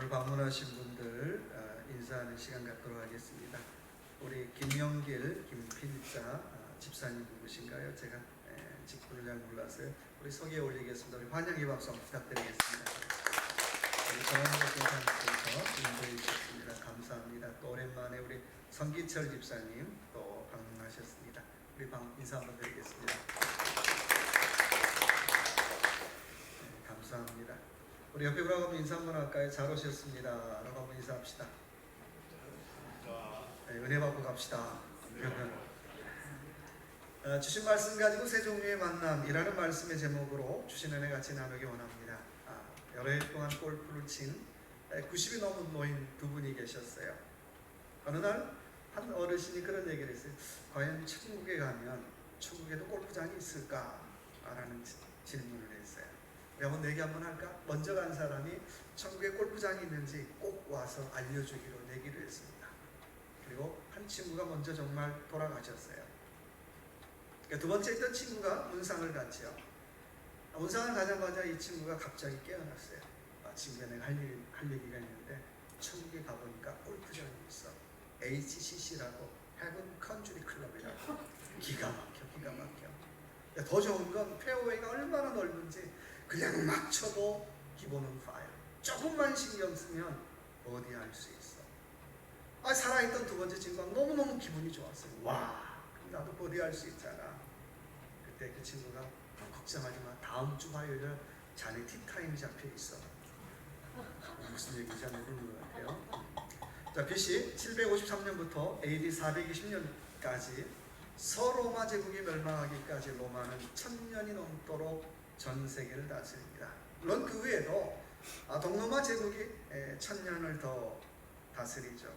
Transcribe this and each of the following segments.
오늘 방문하신 분들 인사하는 시간 갖도록 하겠습니다. 우리 김영길, 김필자 집사님 누구신가요? 제가 직분을 잘 몰라서요. 우리 소개 올리겠습니다. 우리 환영의 박수 부탁드리겠습니다. 우리 정원호 선생님께서 인도해 주셨습니다. 감사합니다. 또 오랜만에 우리 성기철 집사님 또 방문하셨습니다. 우리 인사 한번 드리겠습니다. 네, 감사합니다. 우리 옆에 보라고 한번 인사 한번 할까요? 잘 오셨습니다. 라고 한번 인사합시다. 네, 은혜 받고 갑시다. 주신 말씀 가지고 세 종류의 만남이라는 말씀의 제목으로 주신 은혜 같이 나누기 원합니다. 여러 해 동안 골프를 친 90이 넘은 노인 두 분이 계셨어요. 어느 날 한 어르신이 그런 얘기를 했어요. 과연 천국에 가면 천국에도 골프장이 있을까? 라는 질문을 했어요. 한번 내기 한번 할까? 먼저 간 사람이 천국에 골프장이 있는지 꼭 와서 알려주기로 내기를 했습니다. 그리고 한 친구가 먼저 정말 돌아가셨어요. 두 번째 있던 친구가 문상을 갔죠. 문상을 가자마자 이 친구가 갑자기 깨어났어요. 친구가 내가 할 얘기가 있는데 천국에 가보니까 골프장이 있어. HCC라고 Heaven Country Club이라고. 기가 막혀. 더 좋은 건 페어웨이가 얼마나 넓은지 그냥 막 쳐도 기본은 파요. 조금만 신경 쓰면 버디할 수 있어. 살아있던 두 번째 친구가 너무너무 기분이 좋았어요. 와, 나도 버디할 수 있잖아. 그때 그 친구가 걱정하지 마. 다음 주 화요일에 자네 티타임이 잡혀 있어. 무슨 얘기인지 한번 모르는 것 같아요. 자, BC 753년부터 AD 420년까지 서로마 제국이 멸망하기까지 로마는 1000년이 넘도록 전 세계를 다스립니다. 물론 그 외에도 동로마 제국이 1000년을 더 다스리죠.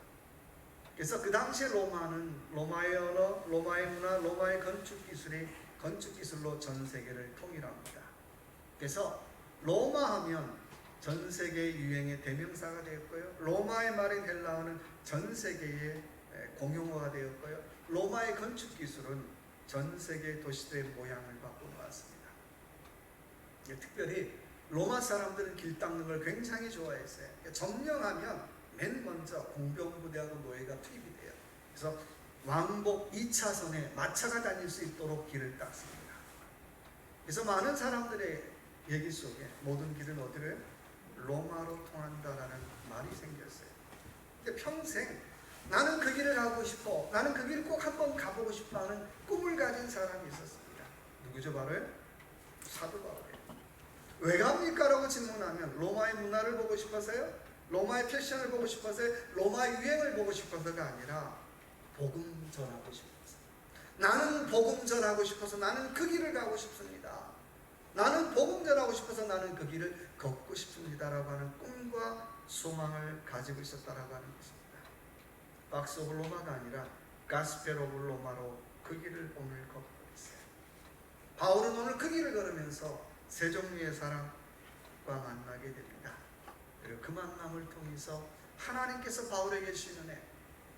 그래서 그 당시에 로마는 로마의 언어, 로마의 문화, 로마의 건축 기술로 전 세계를 통일합니다. 그래서 로마 하면 전 세계 유행의 대명사가 되었고요. 로마의 말인 헬라어는 전 세계의 공용어가 되었고요. 로마의 건축 기술은 전 세계 도시들의 모양을 바꿔놓았습니다. 특별히 로마 사람들은 길 닦는 걸 굉장히 좋아했어요. 점령하면 맨 먼저 공병부대하고 노예가 투입이 돼요. 그래서 왕복 2차선에 마차가 다닐 수 있도록 길을 닦습니다. 그래서 많은 사람들의 얘기 속에 모든 길은 어디를? 로마로 통한다라는 말이 생겼어요. 근데 평생 나는 그 길을 가고 싶어, 나는 그 길을 꼭 한번 가보고 싶어 하는 꿈을 가진 사람이 있었습니다. 누구죠? 바로 사도 바울이에요. 왜 갑니까? 라고 질문하면 로마의 문화를 보고 싶어서요? 로마의 패션을 보고 싶어서요? 로마의 유행을 보고 싶어서가 아니라 복음 전하고 싶어서. 나는 복음 전하고 싶어서 나는 그 길을 가고 싶습니다. 나는 복음 전하고 싶어서 나는 그 길을 걷고 싶습니다. 라고 하는 꿈과 소망을 가지고 있었다라고 하는 것입니다. 박스 오브 로마가 아니라 가스펠 오브 로마로 그 길을 오늘 걷고 있어요. 바울은 오늘 그 길을 걸으면서 세 종류의 사람과 만나게 됩니다. 그리고 그 만남을 통해서 하나님께서 바울에게 주신 은혜,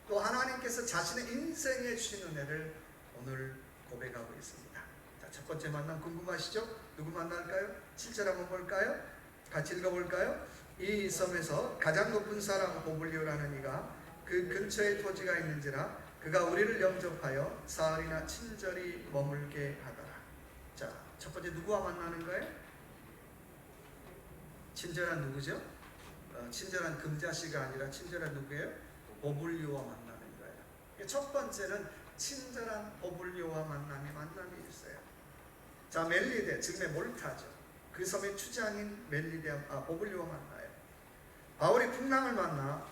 또 하나님께서 자신의 인생에 주신 은혜를 오늘 고백하고 있습니다. 자, 첫 번째 만남 궁금하시죠? 누구 만날까요? 7절 한번 볼까요? 같이 읽어볼까요? 이 섬에서 가장 높은 사람 보블리오라는 이가 그 근처에 토지가 있는지라 그가 우리를 영접하여 사흘이나 친절히 머물게 하더라. 자, 첫 번째 누구와 만나는 거예요? 친절한 누구죠? 친절한 금자씨가 아니라 친절한 누구예요? 보블리오와 만나는 거예요. 첫 번째는 친절한 보블리오와 만남이 있어요. 자, 멜리데, 지금의 몰타죠. 그 섬의 추장인 보블리오와 만나요. 바울이 풍랑을 만나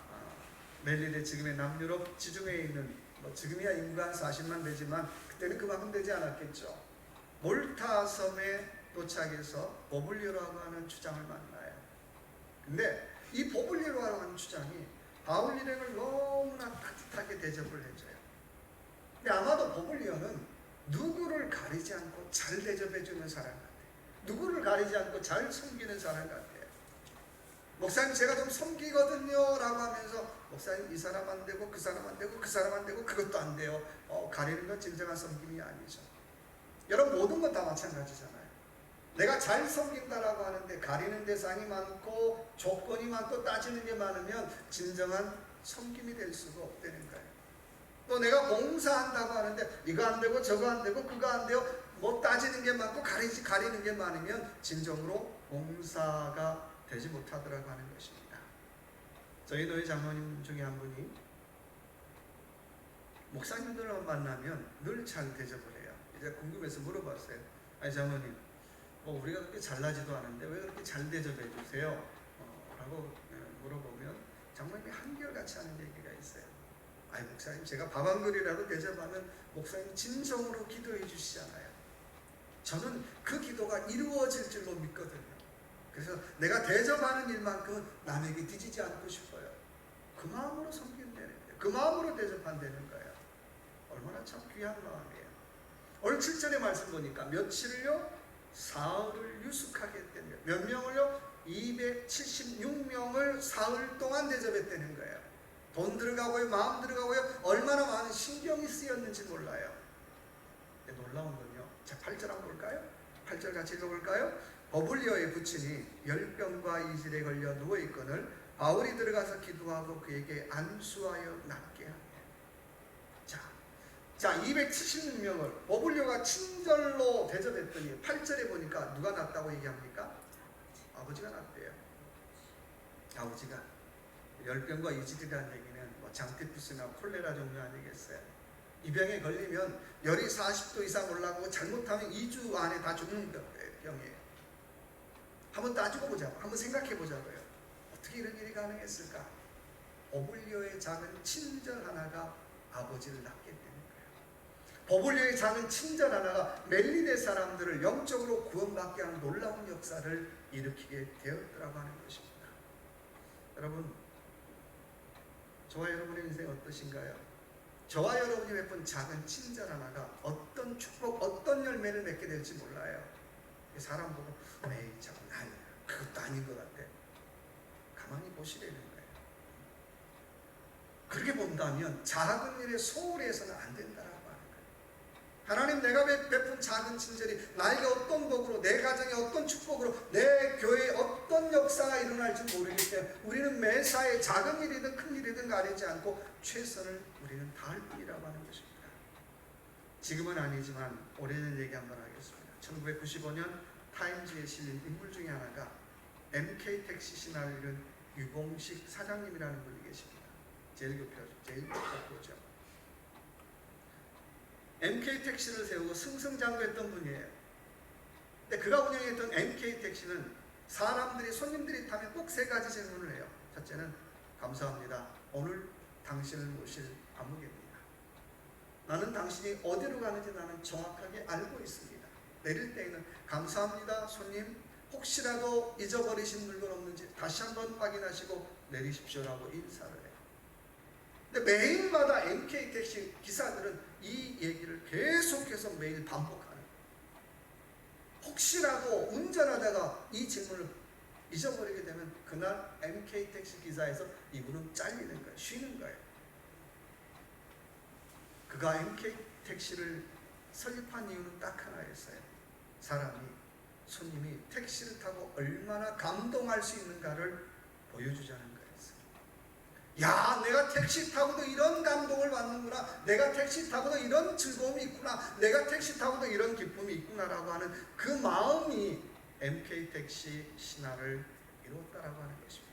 멜리데, 지금의 남유럽 지중해에 있는, 지금이야 인구 40만 되지만 그때는 그만큼 되지 않았겠죠. 몰타 섬에 도착해서 보블리오라고 하는 추장을 만나요. 근데 이 보블리오라고 하는 추장이 바울 일행을 너무나 따뜻하게 대접을 해줘요. 근데 아마도 보블리오는 누구를 가리지 않고 잘 대접해주는 사람 같아요. 누구를 가리지 않고 잘 섬기는 사람 같아요. 목사님 제가 좀 섬기거든요 라고 하면서 목사님 이 사람 안 되고 그 사람 안 되고 그 사람 안 되고 그것도 안 돼요. 가리는 건 진정한 섬김이 아니죠. 여러분 모든 건 다 마찬가지잖아요. 내가 잘 섬긴다라고 하는데 가리는 대상이 많고 조건이 많고 따지는 게 많으면 진정한 섬김이 될 수가 없다는 거예요. 또 내가 봉사한다고 하는데 이거 안 되고 저거 안 되고 그거 안 돼요. 뭐 따지는 게 많고 가리는 게 많으면 진정으로 봉사가 되지 못하더라고 하는 것입니다. 저희 교회 장로님 중에 한 분이 목사님들을 만나면 늘 잘 대접을 해요. 이제 궁금해서 물어봤어요. 아니 장로님, 우리가 그렇게 잘나지도 않은데 왜 그렇게 잘 대접해 주세요? 라고 물어보면 장로님이 한결같이 하는 얘기가 있어요. 아니 목사님, 제가 밥 한 그릇이라도 대접하면 목사님 진정으로 기도해 주시잖아요. 저는 그 기도가 이루어질 줄로 믿거든요. 그래서 내가 대접하는 일만큼은 남에게 뒤지지 않고 싶어요. 그 마음으로 섬기면 되는 거예요. 그 마음으로 대접한다는 거예요. 얼마나 참 귀한 마음이에요. 오늘 7절의 말씀 보니까 며칠을요? 사흘을 유숙하게 했다는 거예요. 몇 명을요? 276명을 사흘 동안 대접했다는 거예요. 돈 들어가고요, 마음 들어가고요, 얼마나 많은 신경이 쓰였는지 몰라요. 놀라운 건요. 자, 8절 한번 볼까요? 8절 같이 읽어볼까요? 버블리오의 부친이 열병과 이질에 걸려 누워있거늘 바울이 들어가서 기도하고 그에게 안수하여 낫게 하며. 자, 276명을 버블리오가 친절로 대접했더니 8절에 보니까 누가 낫다고 얘기합니까? 아버지가 낫대요. 아버지가. 열병과 이질이라는 얘기는 뭐 장티푸스나 콜레라 종류 아니겠어요? 이 병에 걸리면 열이 40도 이상 올라가고 잘못하면 2주 안에 다 죽는 병이에요. 한번 따지고 보자고. 한번 생각해 보자고요. 어떻게 이런 일이 가능했을까? 버블리오의 작은 친절 하나가 아버지를 낳게 되는 거예요. 버블리오의 작은 친절 하나가 멜리네 사람들을 영적으로 구원받게 하는 놀라운 역사를 일으키게 되었더라고 하는 것입니다. 여러분, 저와 여러분의 인생 어떠신가요? 저와 여러분이 베푼 작은 친절 하나가 어떤 축복, 어떤 열매를 맺게 될지 몰라요. 사람 보고 에이 참 난 그것도 아닌 것 같아. 가만히 보시라는 거예요. 그렇게 본다면 작은 일에 소홀히 해서는 안 된다라고 하는 거예요. 하나님, 내가 베푼 작은 친절이 나에게 어떤 복으로, 내 가정에 어떤 축복으로, 내 교회에 어떤 역사가 일어날지 모르기 때문에 우리는 매사에 작은 일이든 큰 일이든 가리지 않고 최선을 우리는 다할 뿐이라고 하는 것입니다. 지금은 아니지만 오래전 얘기 한번 하겠습니다. 1995년 타임즈에 실린 인물 중에 하나가 MK택시 신화를 이룬 유봉식 사장님이라는 분이 계십니다. 제일 대표죠. MK택시를 세우고 승승장구했던 분이에요. 근데 그가 운영했던 MK택시는 사람들이, 손님들이 타면 꼭 세 가지 질문을 해요. 첫째는 감사합니다. 오늘 당신을 모실 안목입니다. 나는 당신이 어디로 가는지 나는 정확하게 알고 있습니다. 내릴 때에는 감사합니다. 손님, 혹시라도 잊어버리신 물건 없는지 다시 한번 확인하시고 내리십시오라고 인사를 해요. 근데 매일마다 MK택시 기사들은 이 얘기를 계속해서 매일 반복하는 거예요. 혹시라도 운전하다가 이 질문을 잊어버리게 되면 그날 MK택시 기사에서 이분은 잘리는 거예요. 쉬는 거예요. 그가 MK택시를 설립한 이유는 딱 하나였어요. 손님이 택시를 타고 얼마나 감동할 수 있는가를 보여주자는 거였어요. 야, 내가 택시 타고도 이런 감동을 받는구나. 내가 택시 타고도 이런 즐거움이 있구나. 내가 택시 타고도 이런 기쁨이 있구나라고 하는 그 마음이 MK택시 신화를 이루었다라고 하는 것입니다.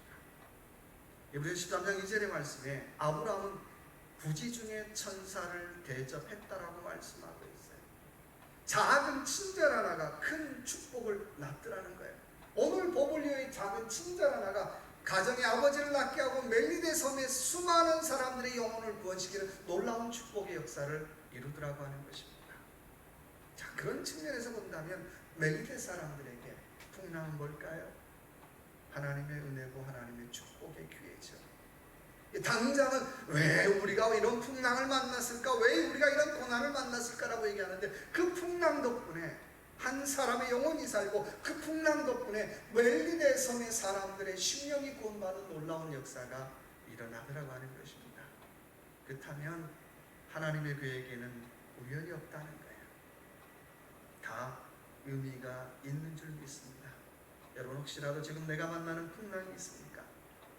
에브레서 13장 2절의 말씀에 아브라함은 부지 중에 천사를 대접했다라고 말씀하고 있어요. 작은 친절 하나가 큰 축복을 낳더라는 거예요. 오늘 버블리오의 작은 친절 하나가 가정의 아버지를 낳게 하고 멜리네 섬의 수많은 사람들의 영혼을 구원시키는 놀라운 축복의 역사를 이루더라고 하는 것입니다. 자, 그런 측면에서 본다면 멜리네 사람들에게 풍랑은 뭘까요? 하나님의 은혜고 하나님의 축복의 기회죠. 당장은 왜 우리가 이런 풍랑을 만났을까? 왜 우리가 이런 고난을 만났을까라고 얘기하는데 그 풍랑 덕분에 한 사람의 영혼이 살고 그 풍랑 덕분에 멜리네 섬의 사람들의 심령이 구원받는 놀라운 역사가 일어나더라고 하는 것입니다. 그렇다면 하나님의 계획에는 우연이 없다는 거예요. 다 의미가 있는 줄 믿습니다. 여러분 혹시라도 지금 내가 만나는 풍랑이 있습니까?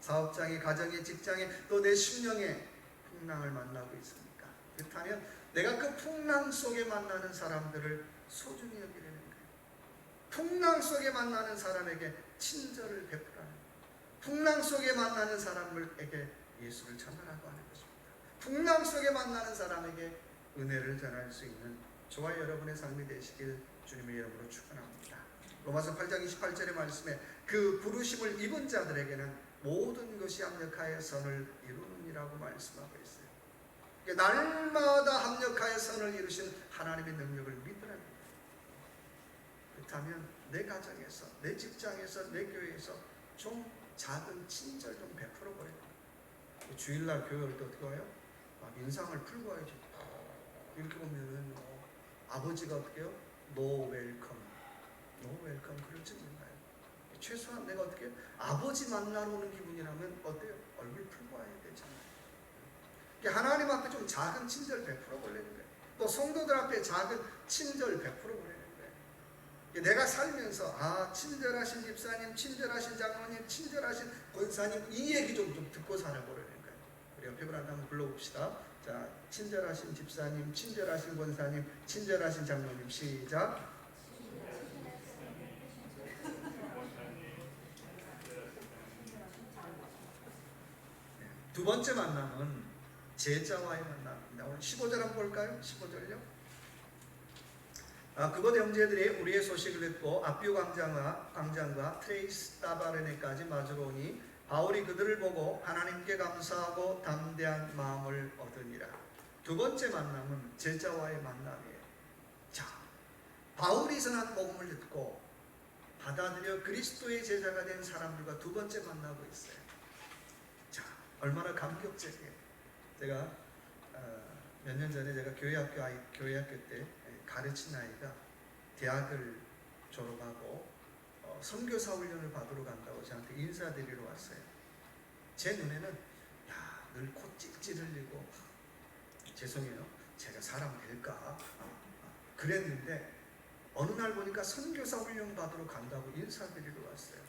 사업장에, 가정에, 직장에, 또 내 심령에 풍랑을 만나고 있습니까? 그렇다면 내가 그 풍랑 속에 만나는 사람들을 소중히 여기려는 거예요. 풍랑 속에 만나는 사람에게 친절을 베풀라는 거예요. 풍랑 속에 만나는 사람에게 예수를 전하라고 하는 것입니다. 풍랑 속에 만나는 사람에게 은혜를 전할 수 있는 저와 여러분의 삶이 되시길 주님의 이름으로 축원합니다. 로마서 8장 28절의 말씀에 그 부르심을 입은 자들에게는 모든 것이 합력하여 선을 이루느니라고 말씀하고 있어요. 날마다 합력하여 선을 이루신 하나님의 능력을 믿으라는 거예요. 그렇다면 내 가정에서, 내 직장에서, 내 교회에서 좀 작은 친절 좀 베풀어 버려요. 주일날 교회 올 때 어떻게 와요? 막 인상을 풀고 와야지. 이렇게 보면은 아버지가 어떻게 해요? No welcome, no welcome 그러지 않나요? 최소한 내가 어떻게 해요? 아버지 만나러 오는 기분이라면 어때요? 얼굴 풀고 와야 되잖아요. 하나님 앞에 좀 작은 친절 베풀어 보려는 거예요. 또 성도들 앞에 작은 친절 베풀어 보려는 거예요. 내가 살면서 친절하신 집사님, 친절하신 장로님, 친절하신 권사님 이 얘기 좀 듣고 살아보려는 거예요. 우리 옆에 분한테 한번 불러봅시다. 자, 친절하신 집사님, 친절하신 권사님, 친절하신 장로님 시작. 두 번째 만남은 제자와의 만남입니다. 오늘 15절 한번 볼까요? 15절요. 그곳 형제들이 우리의 소식을 듣고 아비오 광장과 트레이스 따바레네까지 마주러 오니 바울이 그들을 보고 하나님께 감사하고 담대한 마음을 얻으니라. 두 번째 만남은 제자와의 만남이에요. 자, 바울이 전한 복음을 듣고 받아들여 그리스도의 제자가 된 사람들과 두 번째 만나고 있어요. 자, 얼마나 감격적이에요. 제가 몇 년 전에 제가 교회학교 때 가르친 아이가 대학을 졸업하고 선교사 훈련을 받으러 간다고 저한테 인사드리러 왔어요. 제 눈에는 늘 코 찔찔 흘리고 죄송해요. 제가 사람 될까? 그랬는데 어느 날 보니까 선교사 훈련 받으러 간다고 인사드리러 왔어요.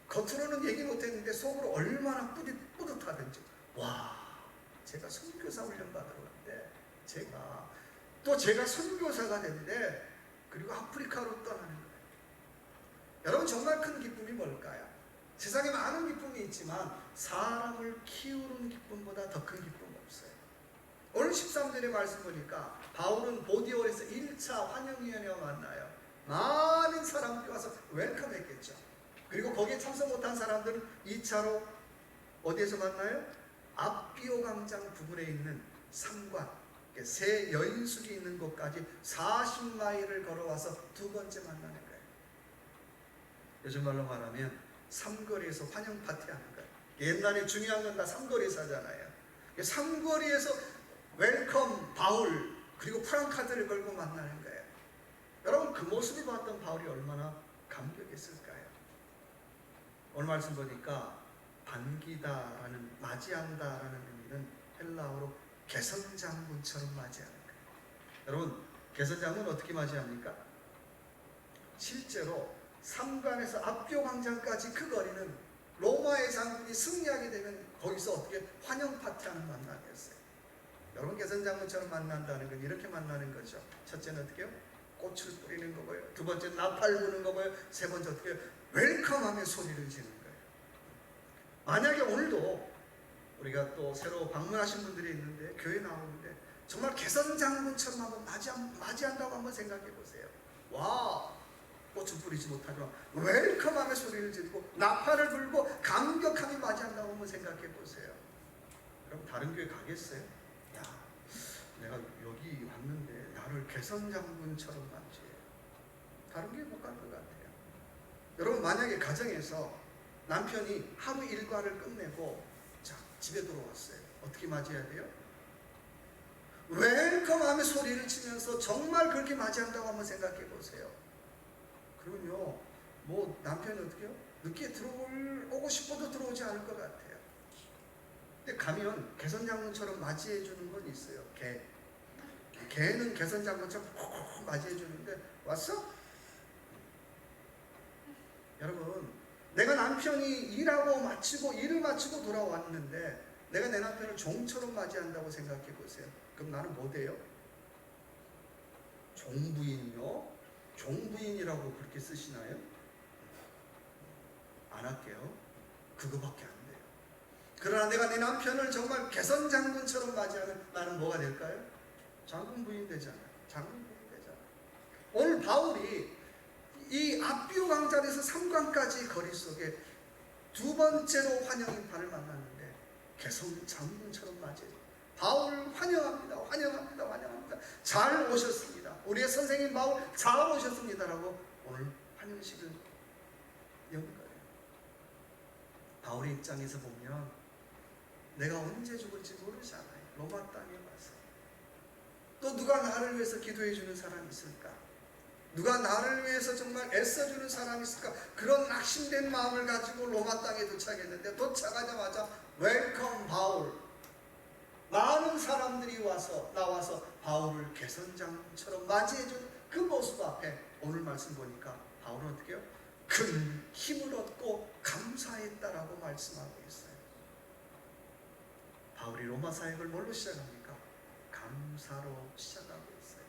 겉으로는 얘기 못했는데 속으로 얼마나 뿌듯하던지. 와, 제가 선교사 훈련 받으러 갔는데 제가 선교사가 됐는데 그리고 아프리카로 떠나는 거예요. 여러분 정말 큰 기쁨이 뭘까요? 세상에 많은 기쁨이 있지만 사람을 키우는 기쁨보다 더 큰 기쁨 없어요. 오늘 13절의 말씀 보니까 바울은 보디올에서 1차 환영위원회와 만나요. 많은 사람들이 와서 웰컴했겠죠. 그리고 거기에 참석 못한 사람들은 2차로 어디에서 만나요? 아비오 광장 부근에 있는 상관, 새 여인숙이 있는 곳까지 40마일을 걸어와서 두 번째 만나는 거예요. 요즘 말로 말하면 삼거리에서 환영 파티하는 거예요. 옛날에 중요한 건 다 삼거리에서 하잖아요. 삼거리에서 웰컴 바울 그리고 프랑카드를 걸고 만나는 거예요. 여러분 그 모습을 봤던 바울이 얼마나 감격했을까요? 오늘 말씀 보니까 반기다라는 맞이한다라는 의미는 헬라어로 개선장군처럼 맞이하는 거예요. 여러분 개선장군 어떻게 맞이합니까? 실제로 삼관에서 아비오 광장까지 그 거리는 로마의 장군이 승리하게 되면 거기서 어떻게 환영 파티하는 만남이었어요. 여러분 개선장군처럼 만난다는 건 이렇게 만나는 거죠. 첫째는 어떻게 해요? 꽃을 뿌리는 거고요. 두 번째 나팔 부는 거고요. 세 번째 어떻게 해요? 웰컴하며 소리를 지는 거예요. 만약에 오늘도 우리가 또 새로 방문하신 분들이 있는데 교회 나오는데 정말 개선장군처럼 한번 맞이한다고 한번 생각해 보세요. 와, 꽃은 뿌리지 못하지만 웰컴하며 소리를 지르고 나팔을 불고 감격하게 맞이한다고 한번 생각해 보세요. 그럼 다른 교회 가겠어요? 야, 내가 여기 왔는데 나를 개선장군처럼 맞이해. 다른 교회 못 갈 것 같아요. 여러분 만약에 가정에서 남편이 하루 일과를 끝내고 집에 들어왔어요. 어떻게 맞이해야 돼요? 웰컴하며 소리를 치면서 정말 그렇게 맞이한다고 한번 생각해 보세요. 그러면요, 뭐 남편이 어떻게 해요? 늦게 오고 싶어도 들어오지 않을 것 같아요. 근데 가면 개선장군처럼 맞이해 주는 건 있어요. 개는 개선장군처럼 콕콕 맞이해 주는데 왔어? 여러분, 내가 남편이 일을 마치고 돌아왔는데 내가 내 남편을 종처럼 맞이한다고 생각해 보세요. 그럼 나는 뭐 돼요? 종부인요? 종부인이라고 그렇게 쓰시나요? 안 할게요. 그거밖에 안 돼요. 그러나 내가 내 남편을 정말 개선장군처럼 맞이하면 나는 뭐가 될까요? 장군부인 되잖아요. 장군부인 되잖아요. 오늘 바울이 이 앞비오 강자에서 3강까지 거리 속에 두 번째로 환영인파를 만났는데 개선장군처럼 맞이해요. 바울 환영합니다. 환영합니다. 환영합니다. 잘 오셨습니다. 우리의 선생님 바울 잘 오셨습니다라고 오늘 환영식을 연 거예요. 바울의 입장에서 보면 내가 언제 죽을지 모르잖아요. 로마 땅에 와서 또 누가 나를 위해서 기도해 주는 사람이 있을까? 누가 나를 위해서 정말 애써주는 사람이 있을까? 그런 낙심된 마음을 가지고 로마 땅에 도착했는데 도착하자마자 웰컴 바울, 많은 사람들이 나와서 바울을 개선장처럼 맞이해준 그 모습 앞에 오늘 말씀 보니까 바울은 어떻게 해요? 큰 힘을 얻고 감사했다라고 말씀하고 있어요. 바울이 로마 사역을 뭘로 시작합니까? 감사로 시작하고 있어요.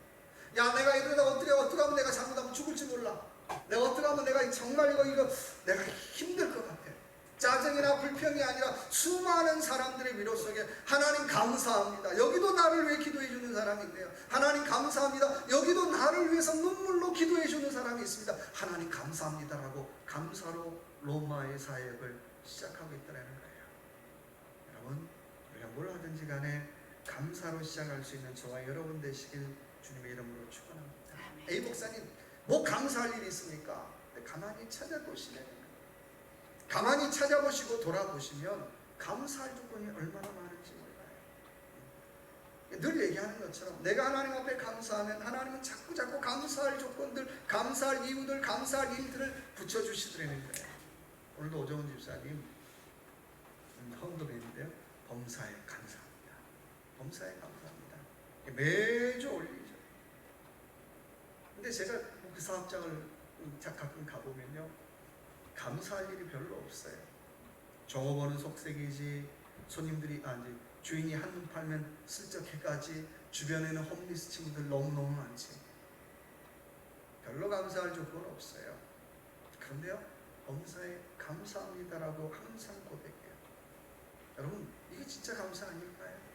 야, 내가 이러다 어떻게 하면 내가 잘못하면 죽을지 몰라. 내가 어떻게 하면 내가 정말 이거 내가 힘들 것 같아. 짜증이나 불평이 아니라 수많은 사람들의 위로 속에 하나님 감사합니다. 여기도 나를 위해 기도해 주는 사람이 있네요. 하나님 감사합니다. 여기도 나를 위해서 눈물로 기도해 주는 사람이 있습니다. 하나님 감사합니다라고 감사로 로마의 사역을 시작하고 있다는 거예요. 여러분, 우리가 뭘 하든지 간에 감사로 시작할 수 있는 저와 여러분 되시길 주님의 이름으로 축원합니다. A 목사님, 뭐 감사할 일이 있습니까? 가만히 찾아보시면, 가만히 찾아보시고 돌아보시면 감사할 조건이 얼마나 많은지 몰라요. 늘 얘기하는 것처럼 내가 하나님 앞에 감사하면 하나님은 자꾸 감사할 조건들, 감사할 이유들, 감사할 일들을 붙여주시더라는 거예요. 오늘도 오정훈 집사님 헌금했는데요, 범사에 감사합니다. 범사에 감사합니다. 매주 올리죠. 근데 제가 그 사업장을 가끔 가보면요, 감사할 일이 별로 없어요. 종업원은 속색이지, 손님들이 주인이 한눈 팔면 슬쩍 해가지, 주변에는 홈리스 친구들 너무너무 많지. 별로 감사할 조건 없어요. 그런데요, 범사에 감사합니다라고 항상 고백해요. 여러분, 이게 진짜 감사 아닐까요?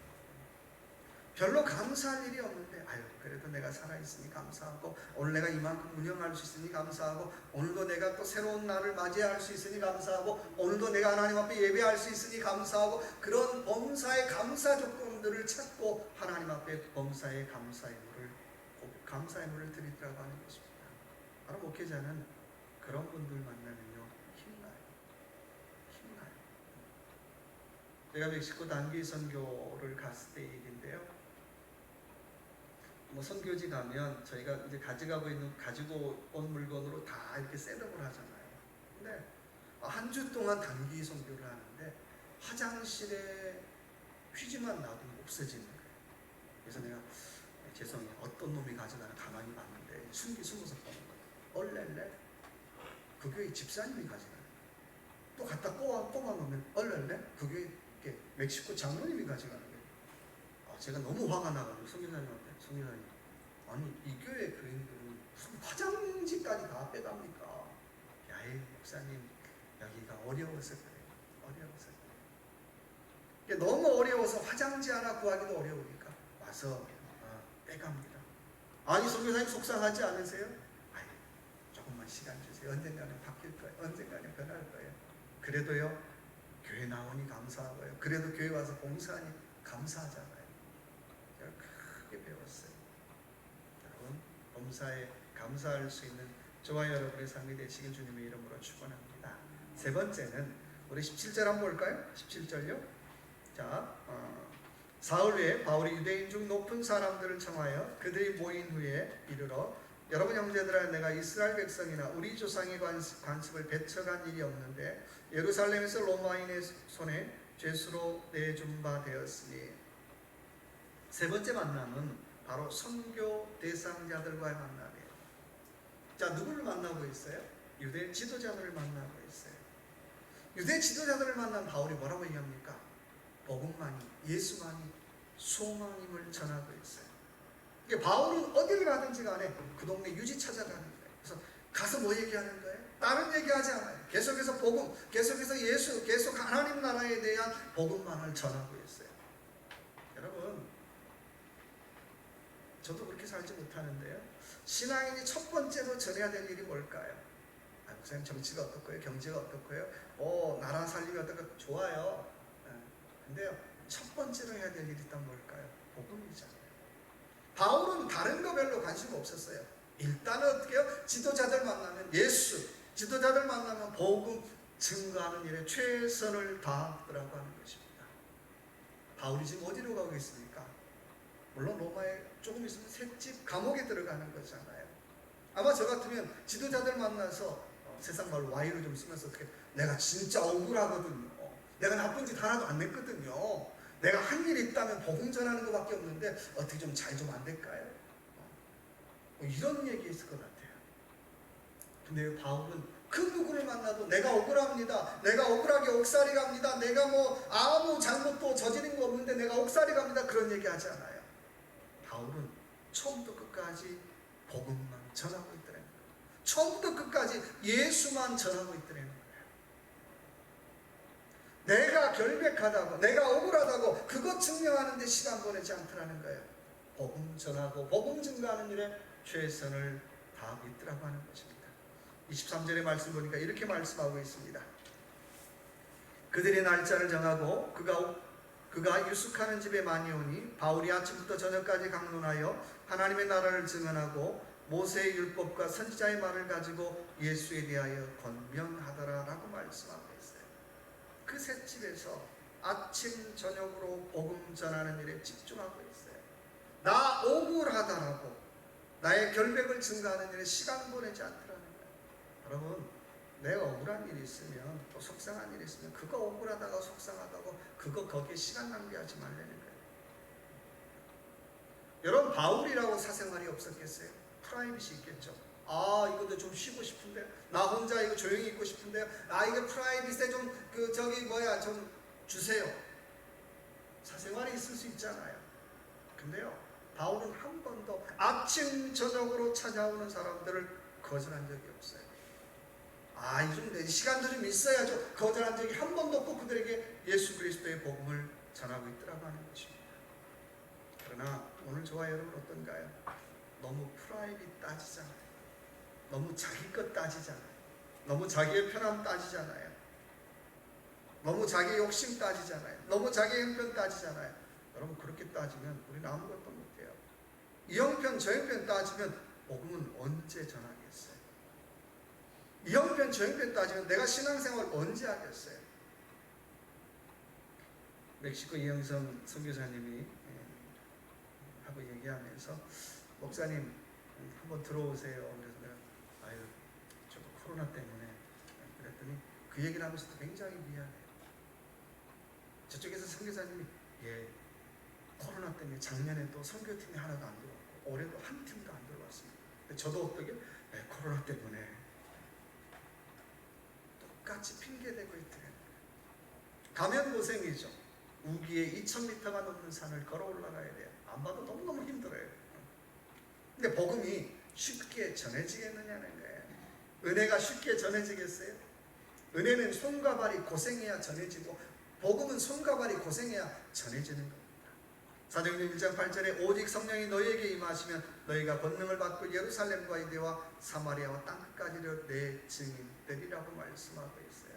별로 감사할 일이 없는데 그래도 내가 살아있으니 감사하고, 오늘 내가 이만큼 운영할 수 있으니 감사하고, 오늘도 내가 또 새로운 날을 맞이할 수 있으니 감사하고, 오늘도 내가 하나님 앞에 예배할 수 있으니 감사하고, 그런 범사의 감사 조건들을 찾고 하나님 앞에 범사의 감사의 물을 드리라고 하는 것입니다. 바로 목회자는 그런 분들 만나면요, 힘나요. 제가 멕시코 단기 선교를 갔을 때 얘기인데요, 선교지 가면 저희가 이제 가지고 온 물건으로 다 이렇게 셋업을 하잖아요. 근데 한 주 동안 단기 선교를 하는데 화장실에 휴지만 놔두면 없어지는 거예요. 그래서 내가 죄송해요, 어떤 놈이 가져가나 가만히 봤는데 숨어서 보는 거예요. 얼렐레? 그 교회 집사님이 가져가요. 또 갖다 뽑아놓으면 얼렐레? 그 교회 멕시코 장로님이 가져가는 거예요. 제가 너무 화가 나가지고 성교사님한테, 성교사님, 아니 이 교회 교인들은 무슨 화장지까지 다 빼갑니까? 야이 목사님, 여기가 어려워서 그래요. 너무 어려워서 화장지 하나 구하기도 어려우니까 와서 빼갑니다. 아니 성교사님 속상하지 않으세요? 조금만 시간 주세요. 언젠가는 바뀔 거예요. 언젠가는 변할 거예요. 그래도요, 교회 나오니 감사하고요, 그래도 교회 와서 봉사하니 감사하잖아요. 제가 크게 배웠어요. 여러분, 범사에 감사할 수 있는 저와 여러분의 삶이 되시길 주님의 이름으로 축원합니다. 세 번째는 우리 17절 한번 볼까요? 17절요. 자, 사흘 후에 바울이 유대인 중 높은 사람들을 청하여 그들이 모인 후에 이르러, 여러분 형제들아, 내가 이스라엘 백성이나 우리 조상의 관습을 배척한 일이 없는데 예루살렘에서 로마인의 손에 죄수로 내준 바 되었으니. 세 번째 만남은 바로 선교 대상자들과의 만남이에요. 자, 누구를 만나고 있어요? 유대 지도자들을 만나고 있어요. 유대 지도자들을 만난 바울이 뭐라고 얘기합니까? 복음만이, 예수만이 소망임을 전하고 있어요. 그러니까 바울은 어디를 가든지 간에 그 동네 유지 찾아가는 거예요. 그래서 가서 뭐 얘기하는 거예요? 다른 얘기하지 않아요. 계속해서 복음, 계속해서 예수, 계속 하나님 나라에 대한 복음만을 전하고 있어요. 여러분, 저도 그렇게 살지 못하는데요. 신앙인이 첫 번째로 전해야 될 일이 뭘까요? 목사님 정치가 어떻고요? 경제가 어떻고요? 나라 살림이 어떻고 좋아요. 근데요, 첫 번째로 해야 될 일이 있다면 뭘까요? 복음이잖아요. 바울은 다른 거 별로 관심 없었어요. 일단은 어떻게 해요? 지도자들 만나면 예수, 지도자들 만나면 복음 증거하는 일에 최선을 다하더라고 하는 것입니다. 바울이 지금 어디로 가고 있습니까? 물론 로마에 조금 있으면 셋집 감옥에 들어가는 거잖아요. 아마 저 같으면 지도자들 만나서 세상 말로 와이를 좀 쓰면서 어떻게 내가 진짜 억울하거든요. 내가 나쁜 짓 하나도 안 냈거든요. 내가 한 일이 있다면 복음 전하는 것밖에 없는데 어떻게 좀 잘 좀 안 될까요? 이런 얘기 있을 것 같아요. 근데 바울은 그 누구를 만나도 내가 억울합니다. 내가 억울하게 옥살이 갑니다. 내가 뭐 아무 잘못도 저지른 거 없는데 내가 옥살이 갑니다. 그런 얘기 하지 않아요. 바울은 처음부터 끝까지 복음만 전하고 있더라는 거예요. 처음부터 끝까지 예수만 전하고 있더라는 거예요. 내가 결백하다고, 내가 억울하다고 그것 증명하는 데 시간 보내지 않더라는 거예요. 복음 전하고 복음 증거하는 일에 최선을 다하고 있더라고 하는 것입니다. 23절의 말씀 보니까 이렇게 말씀하고 있습니다. 그들의 날짜를 정하고 그가 유숙하는 집에 많이 오니 바울이 아침부터 저녁까지 강론하여 하나님의 나라를 증언하고 모세의 율법과 선지자의 말을 가지고 예수에 대하여 권면하더라 라고 말씀하고 있어요. 그 셋집에서 아침 저녁으로 복음 전하는 일에 집중하고 있어요. 나 억울하다라고 나의 결백을 증거하는 일에 시간 보내지 않더라는 거예요. 여러분, 내가 억울한 일이 있으면 또 속상한 일이 있으면 그거 억울하다가 속상하다고 그거 거기에 시간 낭비하지 말라는 거예요. 여러분, 바울이라고 사생활이 없었겠어요? 프라이빗이 있겠죠. 이것도 좀 쉬고 싶은데, 나 혼자 이거 조용히 있고 싶은데, 이거 프라이빗에 좀 좀 주세요. 사생활이 있을 수 있잖아요. 근데요, 바울은 한 번도 아침 저녁으로 찾아오는 사람들을 거절한 적이 없어요. 이 시간도 좀 있어야죠. 거절한 적이 한 번도 없고 그들에게 예수 그리스도의 복음을 전하고 있더라고 하는 것입니다. 그러나 오늘 저와 여러분 어떤가요? 너무 프라이빗 따지잖아요. 너무 자기 것 따지잖아요. 너무 자기의 편함 따지잖아요. 너무 자기의 욕심 따지잖아요. 너무 자기의 형편 따지잖아요. 여러분, 그렇게 따지면 우리는 아무것도 못해요. 이 형편 저 형편 따지면 복음은 언제 전하겠어요? 이 형편 저 형편 따지면 내가 신앙생활 언제 하겠어요? 멕시코 이영성 선교사님이 하고 얘기하면서 목사님 한번 들어오세요. 그래서 내가 저도 코로나 때문에 그랬더니 그 얘기를 하면서도 굉장히 미안해요. 저쪽에서 선교사님이 코로나 때문에 작년에 또 선교팀이 하나도 안 들어왔고 올해도 한 팀도 안 들어왔습니다. 근데 저도 어떻게 코로나 때문에 똑같이 핑계대고 있더래요. 가면 고생이죠. 우기에 2000m가 넘는 산을 걸어 올라가야 돼요. 안 봐도 너무너무 힘들어요. 근데 복음이 쉽게 전해지겠느냐는 거예요. 은혜가 쉽게 전해지겠어요? 은혜는 손과 발이 고생해야 전해지고 복음은 손과 발이 고생해야 전해지는 겁니다. 사도행전 1장 8절에 오직 성령이 너희에게 임하시면 너희가 권능을 받고 예루살렘과 유대와 사마리아와 땅끝까지를 내 증인 되리라고 말씀하고 있어요.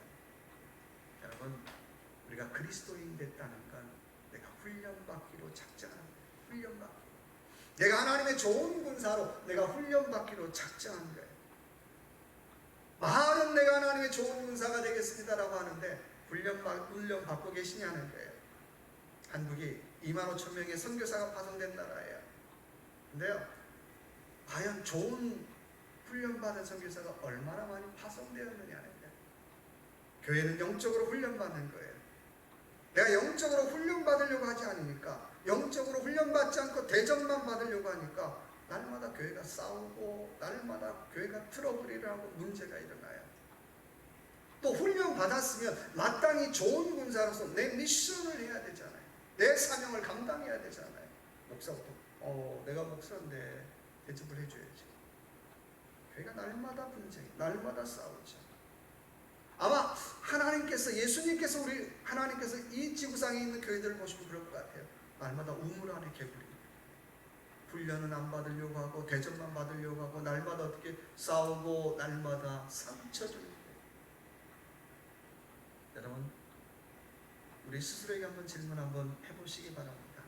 여러분, 우리가 그리스도인 됐다는 건 내가 훈련받기로 작정한 거예요. 훈련받기. 내가 하나님의 좋은 군사로 내가 훈련받기로 작정한 거예요. 말은 내가 하나님의 좋은 군사가 되겠습니다라고 하는데 훈련 받고 계시냐는 거예요. 한국이 25,000명의 선교사가 파송된 나라예요. 근데요, 과연 좋은 훈련받은 선교사가 얼마나 많이 파송되었느냐는 거예요. 교회는 영적으로 훈련받는 거예요. 내가 영적으로 훈련받으려고 하지 않으니까, 영적으로 훈련받지 않고 대접만 받으려고 하니까 날마다 교회가 싸우고 날마다 교회가 트러블이 일어나고 문제가 일어나요. 또 훈련 받았으면 마땅히 좋은 군사로서 내 미션을 해야 되잖아요. 내 사명을 감당해야 되잖아요. 목사부터 내가 목사인데 대접을 해줘야지. 교회가 날마다 분쟁, 날마다 싸우죠. 아마 하나님께서, 예수님께서, 하나님께서 이 지구상에 있는 교회들을 보시면 그럴 것 같아요. 날마다 우물 안에 개구리. 훈련은 안 받으려고 하고 대접만 받으려고 하고 날마다 어떻게 싸우고 날마다 상처 주는 거예요. 여러분, 우리 스스로에게 한번 질문 한번 해보시기 바랍니다.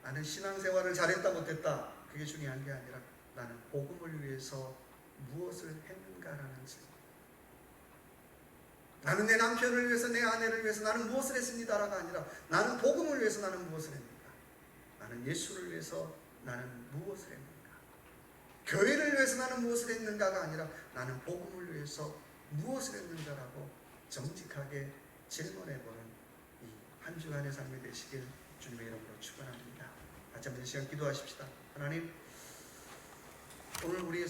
나는 신앙생활을 잘했다 못했다 그게 중요한 게 아니라 나는 복음을 위해서 무엇을 했는가라는 질문. 나는 내 남편을 위해서, 내 아내를 위해서 나는 무엇을 했습니다라가 아니라 나는 복음을 위해서 나는 무엇을 했는가, 나는 예수를 위해서 나는 무엇을 했는가, 교회를 위해서 나는 무엇을 했는가가 아니라 나는 복음을 위해서 무엇을 했는가라고 정직하게 질문해보는 이 한 주간의 삶이 되시길 주님의 이름으로 축원합니다. 같이 한번 이 시간 기도하십시다. 하나님, 오늘 우리의